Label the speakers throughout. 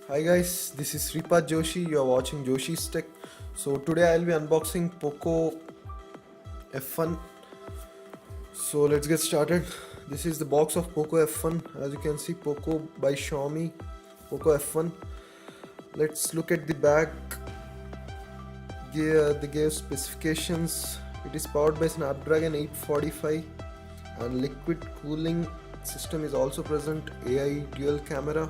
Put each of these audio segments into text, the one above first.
Speaker 1: Hi guys, this is Sripad Joshi. You are watching Joshi's Tech. So today I'll be unboxing POCO F1. So let's get started. This is the box of POCO F1. As you can see, POCO by Xiaomi, POCO F1. Let's look at the back. They gave specifications. It is powered by Snapdragon 845 and liquid cooling system is also present. AI dual camera,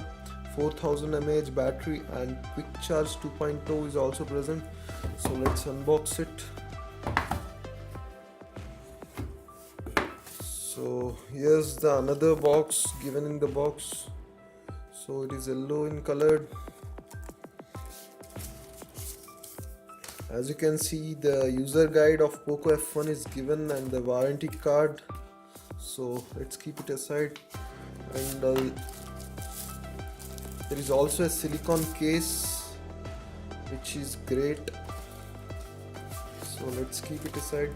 Speaker 1: 4000 mAh battery and quick charge 2.0 is also present. So let's unbox it. So here's the another box given in the box. So it is yellow in color. As you can see, the user guide of POCO F1 is given and the warranty card. So let's keep it aside. And there is also a silicone case which is great. So let's keep it aside.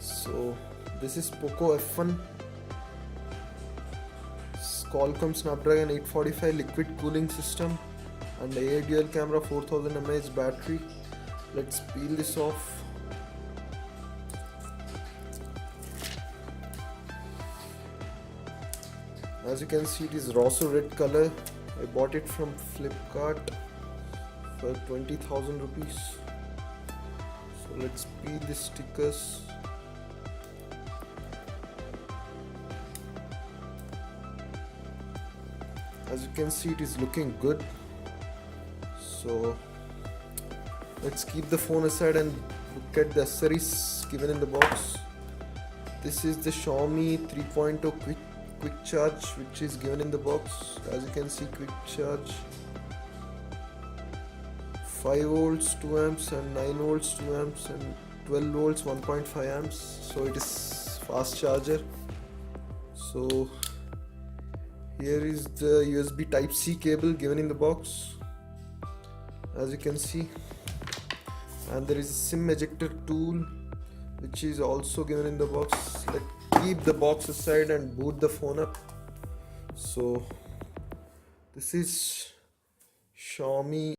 Speaker 1: So this is POCO F1. Qualcomm Snapdragon 845 liquid cooling system and AI dual camera, 4000 mAh battery. Let's peel this off. As you can see, it is Rosso red color. I bought it from Flipkart for 20,000 rupees. So let's peel the stickers. As you can see, it is looking good. So let's keep the phone aside and look at the accessories given in the box. This is the Xiaomi 3.0 quick charge which is given in the box. As you can see, quick charge 5 volts 2 amps and 9 volts 2 amps and 12 volts 1.5 amps. So it is fast charger. So here is the USB Type-C cable given in the box, as you can see, and there is a SIM ejector tool which is also given in the box. Let's keep the box aside and boot the phone up. So this is Xiaomi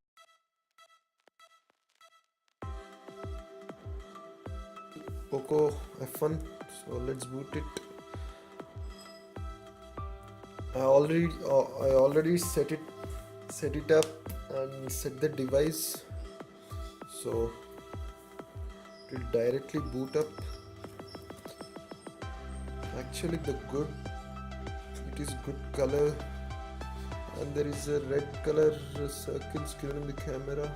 Speaker 1: POCO F1. So let's boot it. I already set it up and set the device, so it will directly boot up. Actually, it is good color, and there is a red color circles given in the camera.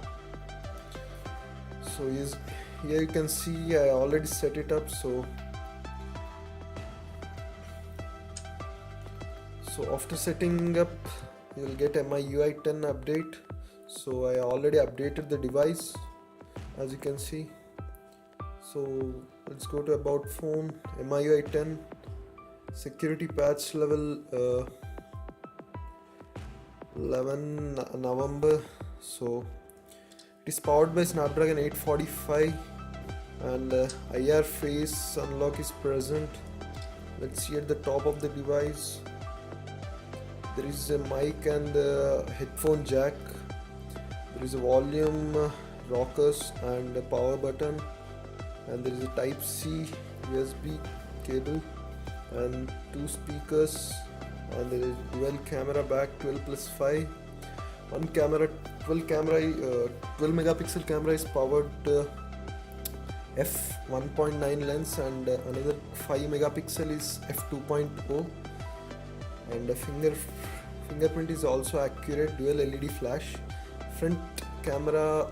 Speaker 1: So here you can see I already set it up. So after setting up, you will get MIUI 10 update. So I already updated the device, as you can see. So let's go to about phone, MIUI 10, security patch level 11 November. So it is powered by Snapdragon 845 and IR face unlock is present. Let's see at the top of the device. There is a mic and a headphone jack. There is a volume rockers and a power button, and there is a Type-C USB cable and 2 speakers, and there is dual camera back 12+5. One camera 12 megapixel camera is powered f1.9 lens, and another 5 megapixel is f2.0, and the fingerprint is also accurate, dual LED flash. Front camera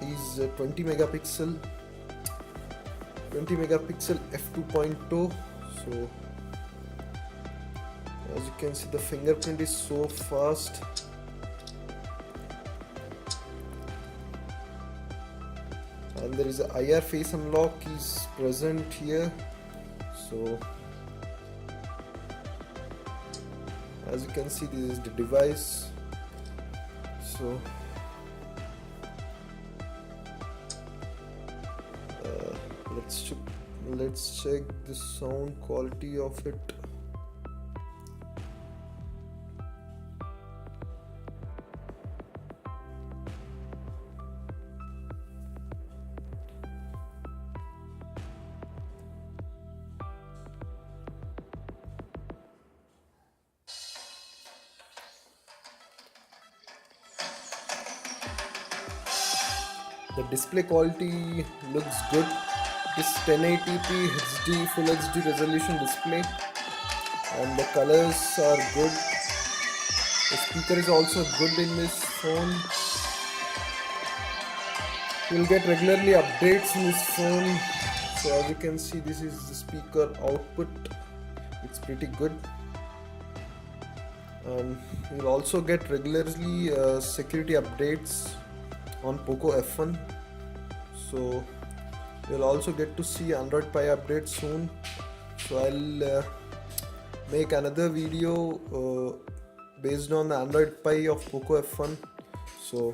Speaker 1: is 20 megapixel f2.0. so as you can see, the fingerprint is so fast. And there is a IR face unlock is present here. So as you can see, this is the device. So let's let's check the sound quality of it. The display quality looks good. It is 1080p HD Full HD resolution display, and the colors are good. The speaker is also good in this phone. You'll get regularly updates in this phone. So as you can see, this is the speaker output. It's pretty good. And you'll also get regularly security updates on POCO F1. So you'll also get to see Android Pie updates soon. So I'll make another video based on the Android Pie of POCO F1. So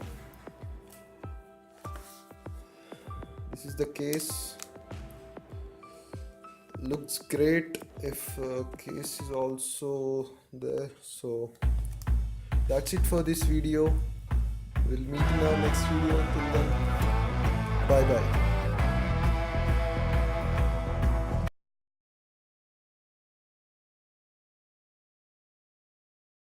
Speaker 1: this is the case. Looks great. If case is also there. So that's it for this video. We'll meet in our next video. Until then, bye bye.